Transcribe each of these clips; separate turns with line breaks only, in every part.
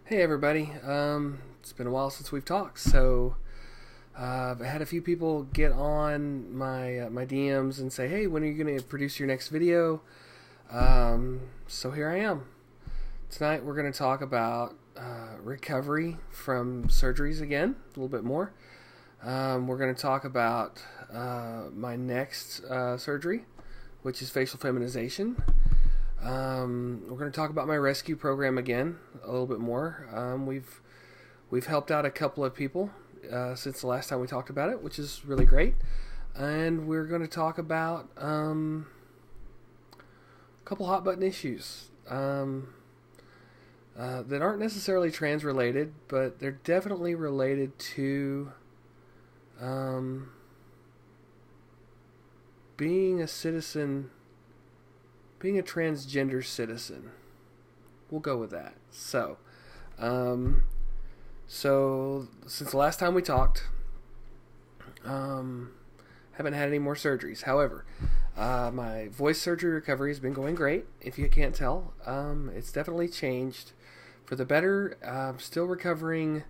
Hey everybody, it's been a while since we've talked, so I've had a few people get on my DMs and say, "Hey, when are you going to produce your next video?" So here I am. Tonight we're going to talk about recovery from surgeries again, a little bit more. We're going to talk about my next surgery, which is facial feminization. We're going to talk about my rescue program again a little bit more. We've helped out a couple of people since the last time we talked about it, which is really great. And we're going to talk about a couple hot button issues that aren't necessarily trans related, but they're definitely related to being a citizen. Being a transgender citizen. We'll go with that. So since the last time we talked, haven't had any more surgeries. However, my voice surgery recovery has been going great. If you can't tell, it's definitely changed for the better. I'm still recovering.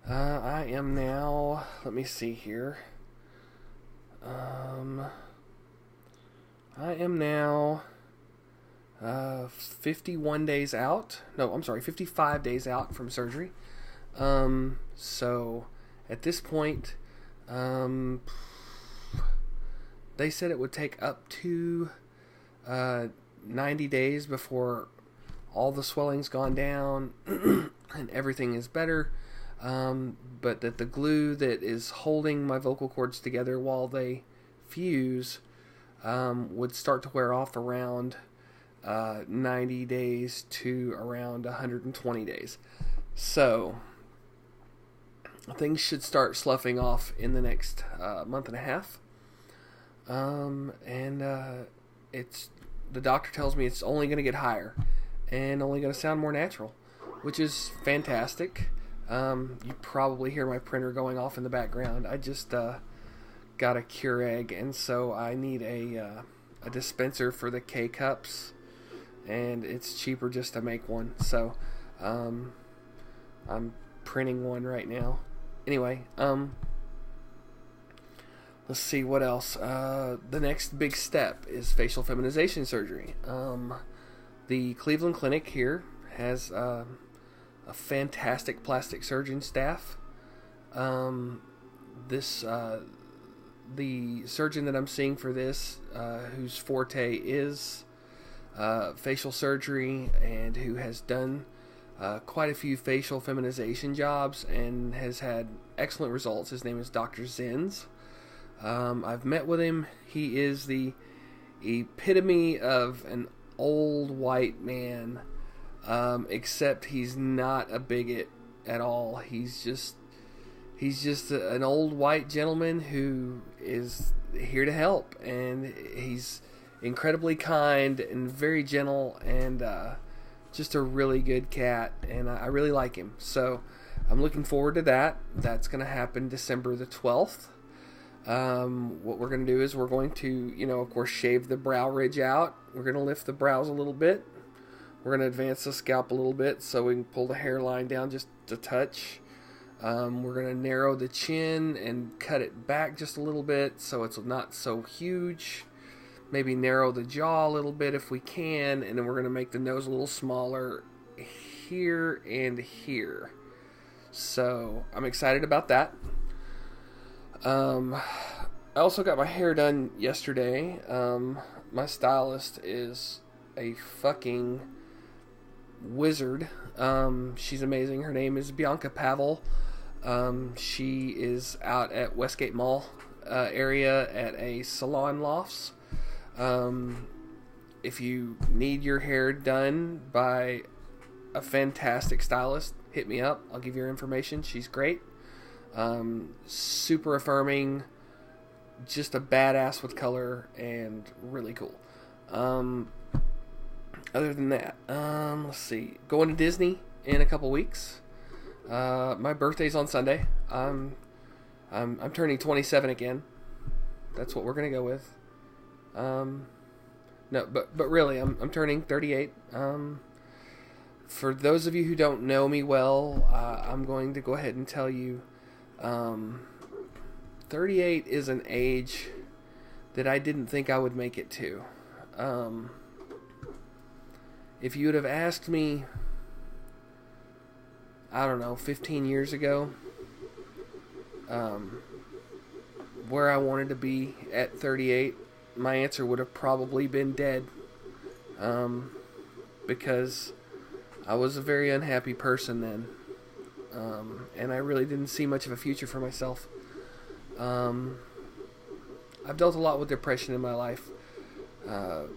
I am now, let me see here. I am now 51 days out. No, I'm sorry, 55 days out from surgery. So at this point, they said it would take up to 90 days before all the swelling's gone down and everything is better. But that the glue that is holding my vocal cords together while they fuse would start to wear off around 90 days to around 120 days. So things should start sloughing off in the next month and a half. It's the doctor tells me it's only going to get higher and only going to sound more natural, which is fantastic. You probably hear my printer going off in the background. I just got a Keurig, and so I need a dispenser for the K-cups. And it's cheaper just to make one. So, I'm printing one right now. Anyway, let's see what else. The next big step is facial feminization surgery. The Cleveland Clinic here has a fantastic plastic surgeon staff. The surgeon that I'm seeing for this, whose forte is facial surgery and who has done quite a few facial feminization jobs and has had excellent results. His name is Dr. Zins. I've met with him. He is the epitome of an old white man, except he's not a bigot at all. He's just an old white gentleman who is here to help, and he's incredibly kind and very gentle, and just a really good cat, and I really like him. So I'm looking forward to that. That's going to happen December the 12th. What we're going to do is we're going to, of course, shave the brow ridge out. We're going to lift the brows a little bit. We're going to advance the scalp a little bit so we can pull the hairline down just a touch. We're going to narrow the chin and cut it back just a little bit so it's not so huge. Maybe narrow the jaw a little bit if we can, and then we're going to make the nose a little smaller here and here. So I'm excited about that. I also got my hair done yesterday. My stylist is a fucking wizard. She's amazing. Her name is Bianca Pavel. She is out at Westgate Mall area at a Salon Lofts. If you need your hair done by a fantastic stylist, hit me up. I'll give you her information. She's great. Super affirming, just a badass with color, and really cool. Other than that, let's see. Going to Disney in a couple weeks. My birthday's on Sunday. I'm turning 27 again. That's what we're gonna go with. No, but really, I'm turning 38. For those of you who don't know me well, I'm going to go ahead and tell you 38 is an age that I didn't think I would make it to. If you would have asked me, I don't know, 15 years ago, where I wanted to be at 38, my answer would have probably been dead. Because I was a very unhappy person then. And I really didn't see much of a future for myself. I've dealt a lot with depression in my life.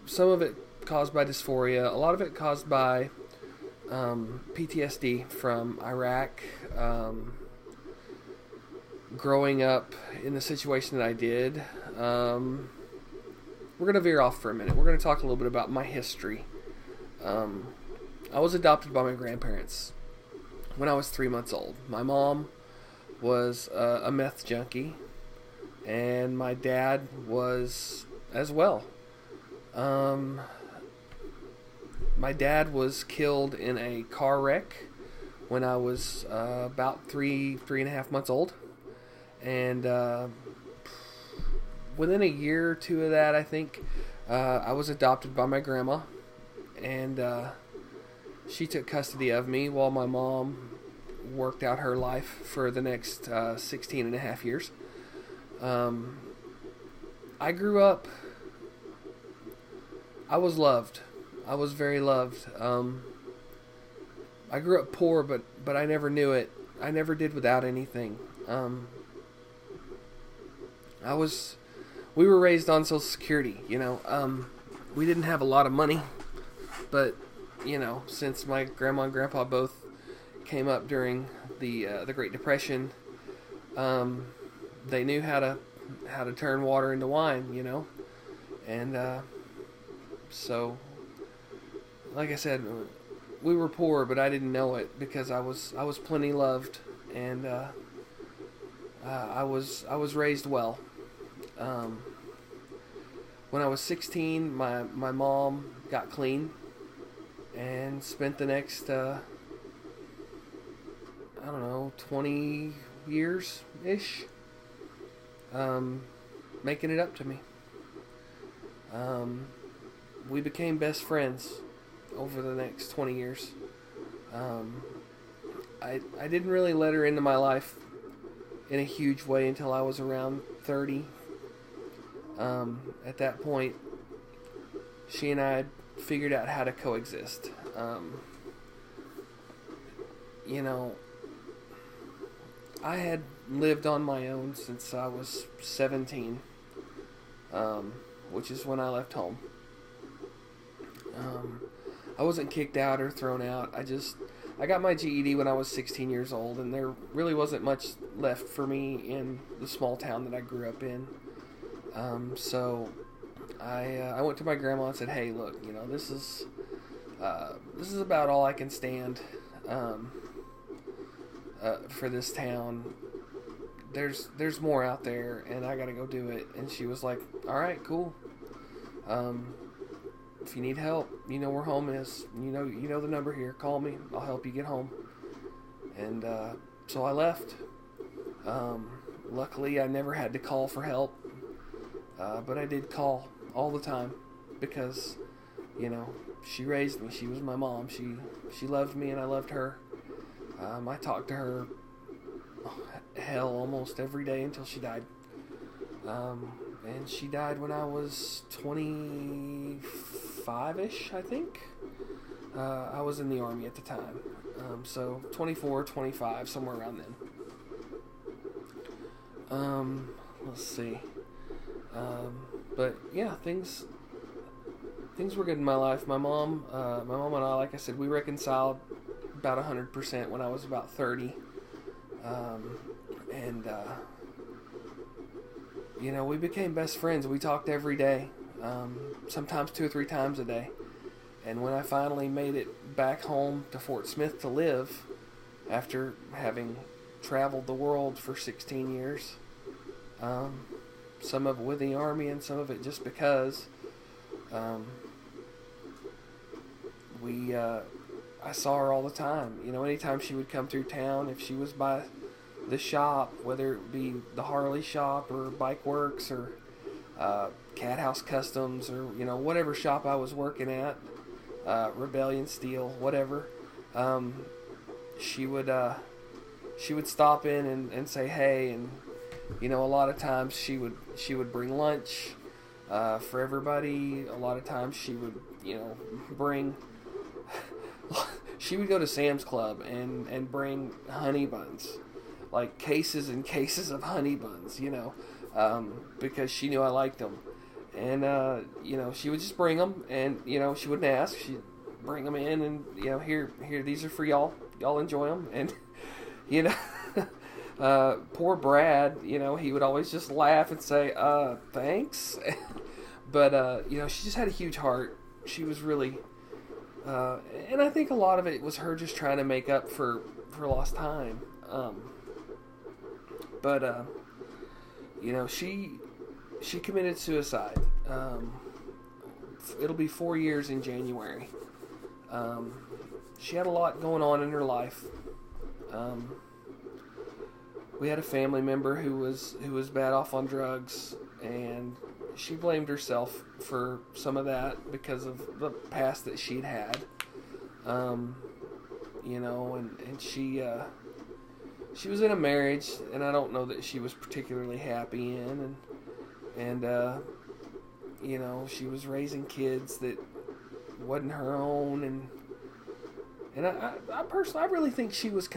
Some of it caused by dysphoria. A lot of it caused by PTSD from Iraq. Growing up in the situation that I did. We're going to veer off for a minute. We're going to talk a little bit about my history. I was adopted by my grandparents when I was 3 months old. My mom was a meth junkie, and my dad was as well. My dad was killed in a car wreck when I was about three and a half months old. And within a year or two of that, I think, I was adopted by my grandma. And she took custody of me while my mom worked out her life for the next 16 and a half years. I grew up, I was loved. I was very loved. I grew up poor, but I never knew it. I never did without anything. We were raised on Social Security, you know. We didn't have a lot of money, but, you know, since my grandma and grandpa both came up during the Great Depression, they knew how to turn water into wine, you know. And so, like I said, we were poor, but I didn't know it because I was plenty loved, and I was raised well. When I was 16, my mom got clean and spent the next, I don't know, 20 years-ish, making it up to me. We became best friends over the next 20 years. I didn't really let her into my life in a huge way until I was around 30. At that point, she and I had figured out how to coexist. You know, I had lived on my own since I was 17, which is when I left home. I wasn't kicked out or thrown out. I got my GED when I was 16 years old, and there really wasn't much left for me in the small town that I grew up in. So I went to my grandma and said, "Hey, look, you know, this is about all I can stand for this town. There's more out there, and I gotta go do it." And she was like, "All right, cool. If you need help, you know where home is. You know the number here. Call me. I'll help you get home." And so I left. Luckily, I never had to call for help, but I did call all the time because, you know, she raised me. She was my mom. She loved me, and I loved her. I talked to her, almost every day until she died. And she died when I was 25-ish, I think. I was in the Army at the time. So 24, 25, somewhere around then. Let's see. But yeah, things were good in my life. My mom and I, like I said, we reconciled about 100% when I was about 30. You know, we became best friends. We talked every day, sometimes 2 or 3 times a day. And when I finally made it back home to Fort Smith to live, after having traveled the world for 16 years, some of it with the Army and some of it just because, I saw her all the time. You know, anytime she would come through town, if she was by the shop, whether it be the Harley shop or Bike Works or Cat House Customs or, you know, whatever shop I was working at, Rebellion Steel, whatever, she would stop in and say hey, and you know, a lot of times she would bring lunch for everybody. A lot of times she would, you know, bring she would go to Sam's Club and bring honey buns, like cases and cases of honey buns, you know, because she knew I liked them. And, you know, she would just bring them, and, you know, she wouldn't ask. She'd bring them in, and, you know, here, these are for y'all. Y'all enjoy them. And, you know, poor Brad, you know, he would always just laugh and say, thanks. But, you know, she just had a huge heart. She was really, and I think a lot of it was her just trying to make up for lost time. But, you know, she committed suicide. It'll be 4 years in January. She had a lot going on in her life. We had a family member who was bad off on drugs, and she blamed herself for some of that because of the past that she'd had. You know, and she was in a marriage, and I don't know that she was particularly happy in, and you know, she was raising kids that wasn't her own, and I personally, I really think she was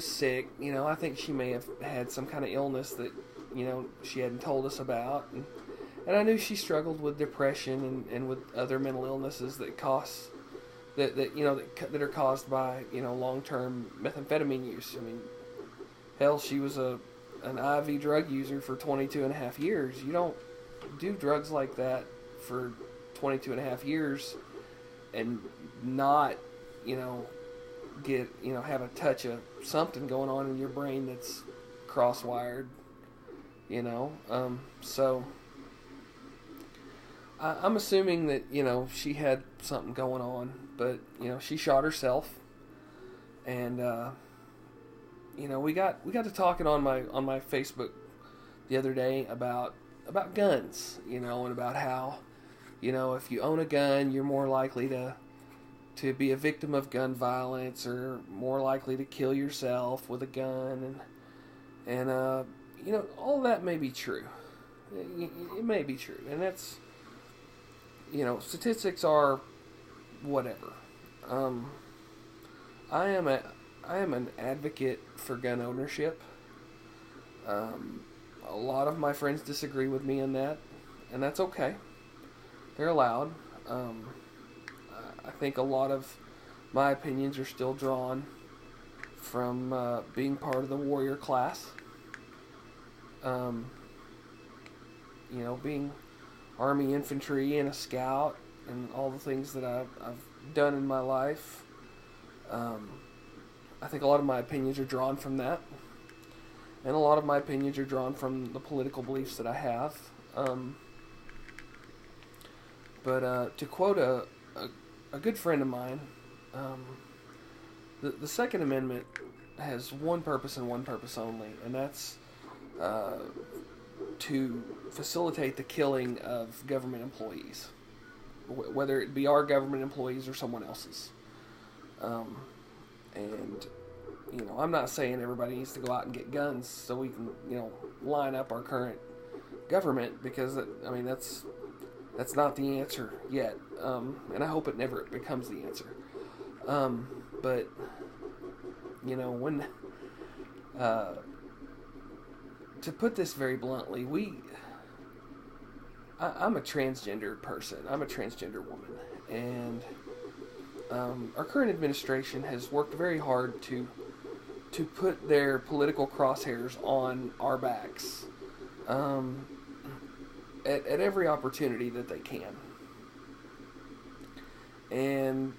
sick. You know, I think she may have had some kind of illness that, you know, she hadn't told us about, and I knew she struggled with depression and with other mental illnesses that you know, that are caused by, you know, long-term methamphetamine use. I mean, hell, she was an IV drug user for 22 and a half years. You don't do drugs like that for 22 and a half years and not, you know, have a touch of something going on in your brain that's cross-wired, you know. So I'm assuming that, you know, she had something going on, but, you know, she shot herself, and you know, we got to talking on my Facebook the other day about guns, you know, and about how, you know, if you own a gun, you're more likely to be a victim of gun violence, or more likely to kill yourself with a gun, and you know, all that may be true. It may be true, and that's, you know, statistics are whatever. I am an advocate for gun ownership. A lot of my friends disagree with me on that, and that's okay. They're allowed. I think a lot of my opinions are still drawn from being part of the warrior class. You know, being Army infantry and a scout and all the things that I've done in my life. I think a lot of my opinions are drawn from that. And a lot of my opinions are drawn from the political beliefs that I have. But to quote a good friend of mine, the Second Amendment has one purpose and one purpose only, and that's to facilitate the killing of government employees, whether it be our government employees or someone else's. And, you know, I'm not saying everybody needs to go out and get guns so we can, you know, line up our current government, because, I mean, that's not the answer yet. And I hope it never becomes the answer. But, you know, when, to put this very bluntly, I'm a transgender person. I'm a transgender woman. And our current administration has worked very hard to put their political crosshairs on our backs at every opportunity that they can. And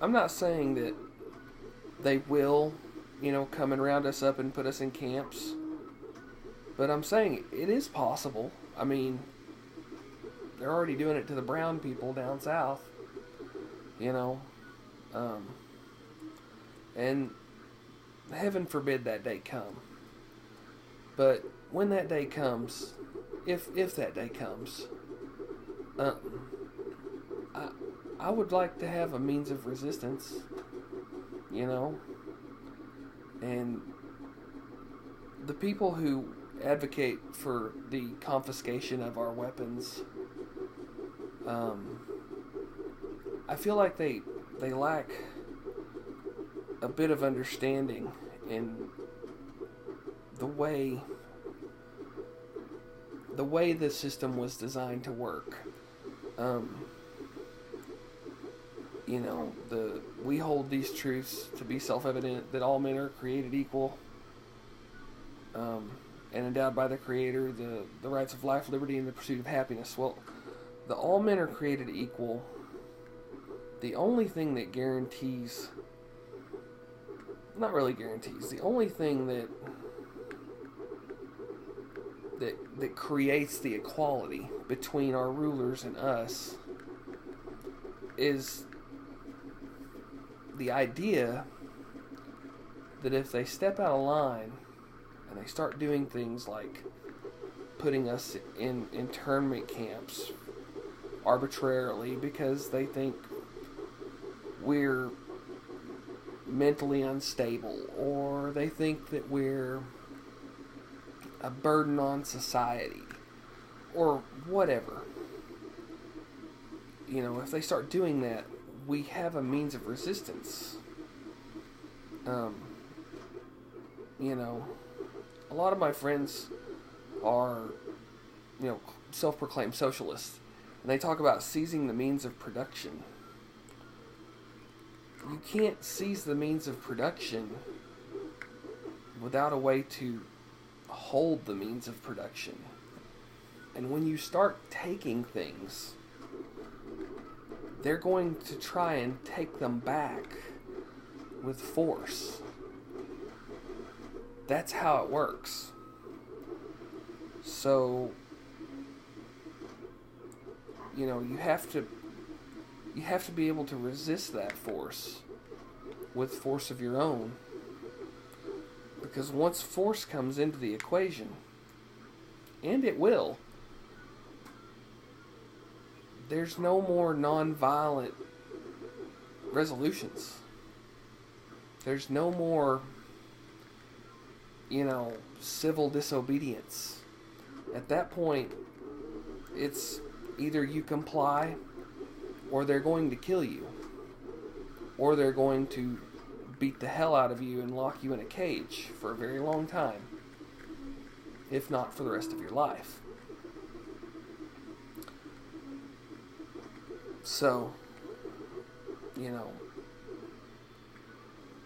I'm not saying that they will, you know, come and round us up and put us in camps, but I'm saying it is possible. I mean, they're already doing it to the brown people down south, you know. And heaven forbid that day come. But when that day comes, if that day comes, I would like to have a means of resistance, you know? And the people who advocate for the confiscation of our weapons, I feel like they lack a bit of understanding in the way the system was designed to work. You know, we hold these truths to be self-evident, that all men are created equal, and endowed by the Creator, the rights of life, liberty, and the pursuit of happiness. Well, the all men are created equal. The only thing that guarantees, not really guarantees, the only thing that creates the equality between our rulers and us is the idea that if they step out of line and they start doing things like putting us in internment camps arbitrarily because they think we're mentally unstable, or they think that we're a burden on society, or whatever. You know, if they start doing that, we have a means of resistance. You know, a lot of my friends are, you know, self-proclaimed socialists, and they talk about seizing the means of production. You can't seize the means of production without a way to hold the means of production. And when you start taking things, they're going to try and take them back with force. That's how it works. So, you know, you have to be able to resist that force with force of your own. Because once force comes into the equation, and it will, there's no more non-violent resolutions. There's no more, you know, civil disobedience. At that point, it's either you comply, or they're going to kill you, or they're going to beat the hell out of you and lock you in a cage for a very long time, if not for the rest of your life. So, you know,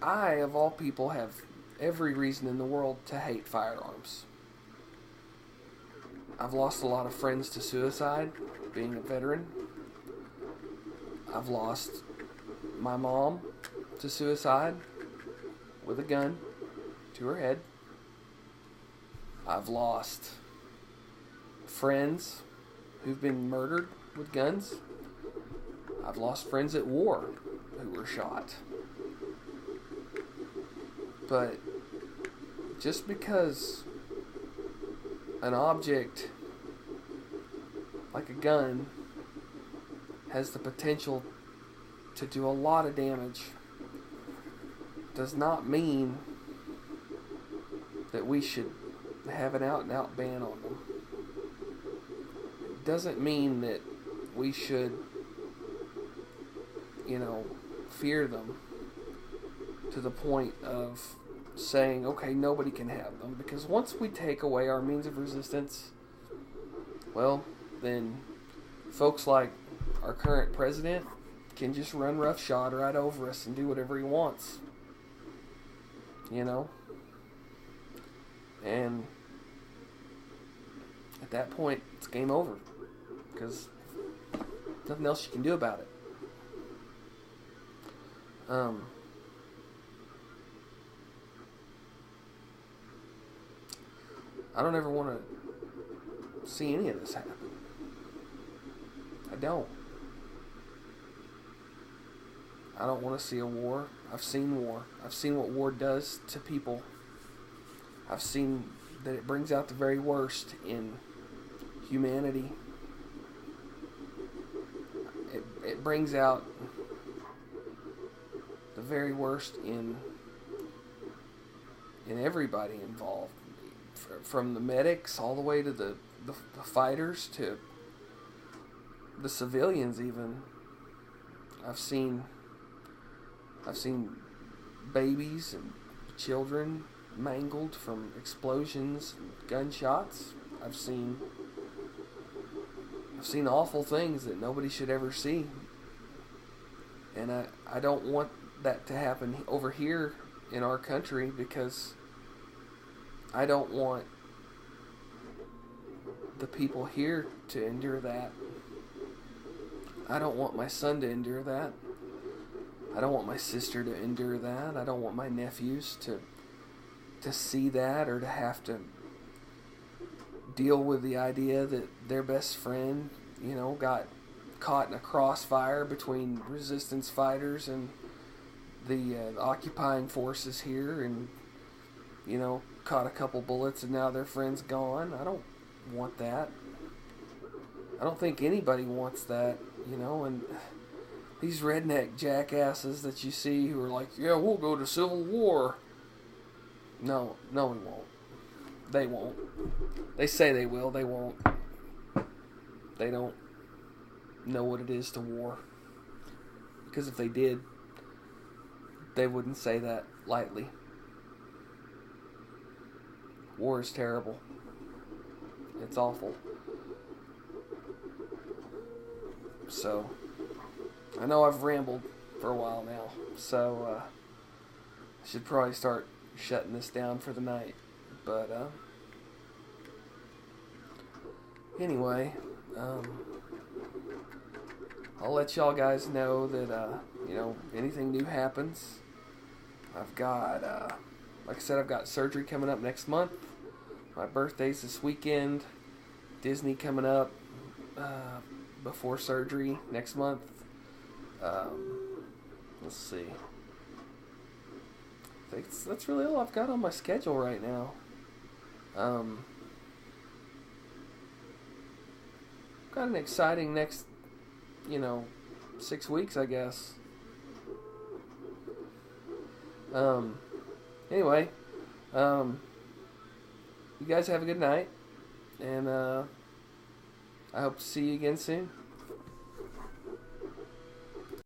I, of all people, have every reason in the world to hate firearms. I've lost a lot of friends to suicide, being a veteran. I've lost my mom to suicide with a gun to her head. I've lost friends who've been murdered with guns. I've lost friends at war who were shot. But just because an object like a gun has the potential to do a lot of damage does not mean that we should have an out-and-out ban on them. It doesn't mean that we should, you know, fear them to the point of saying, okay, nobody can have them. Because once we take away our means of resistance, well, then folks like our current president can just run roughshod right over us and do whatever he wants. You know? And at that point, it's game over. Because nothing else you can do about it. I don't ever want to see any of this happen. I don't. I don't want to see a war. I've seen war. I've seen what war does to people. I've seen that it brings out the very worst in humanity. It brings out the very worst in everybody involved, from the medics all the way to the fighters to the civilians. Even I've seen babies and children mangled from explosions and gunshots. I've seen awful things that nobody should ever see. And I don't want that to happen over here in our country, because I don't want the people here to endure that. I don't want my son to endure that. I don't want my sister to endure that. I don't want my nephews to see that, or to have to deal with the idea that their best friend, got caught in a crossfire between resistance fighters and the occupying forces here, and caught a couple bullets and now their friend's gone. I don't want that. I don't think anybody wants that, and these redneck jackasses that you see who are like, yeah, we'll go to civil war. No, we won't. They won't. They say they will, they won't. They don't know what it is to war. Because if they did, they wouldn't say that lightly. War is terrible. It's awful. So, I know I've rambled for a while now, so I should probably start shutting this down for the night. But anyway, I'll let y'all guys know that anything new happens. I've got like I said, I've got surgery coming up next month. My birthday's this weekend. Disney coming up before surgery next month. Let's see. I think that's really all I've got on my schedule right now. Got an exciting next, 6 weeks, I guess. Anyway, you guys have a good night, and I hope to see you again soon.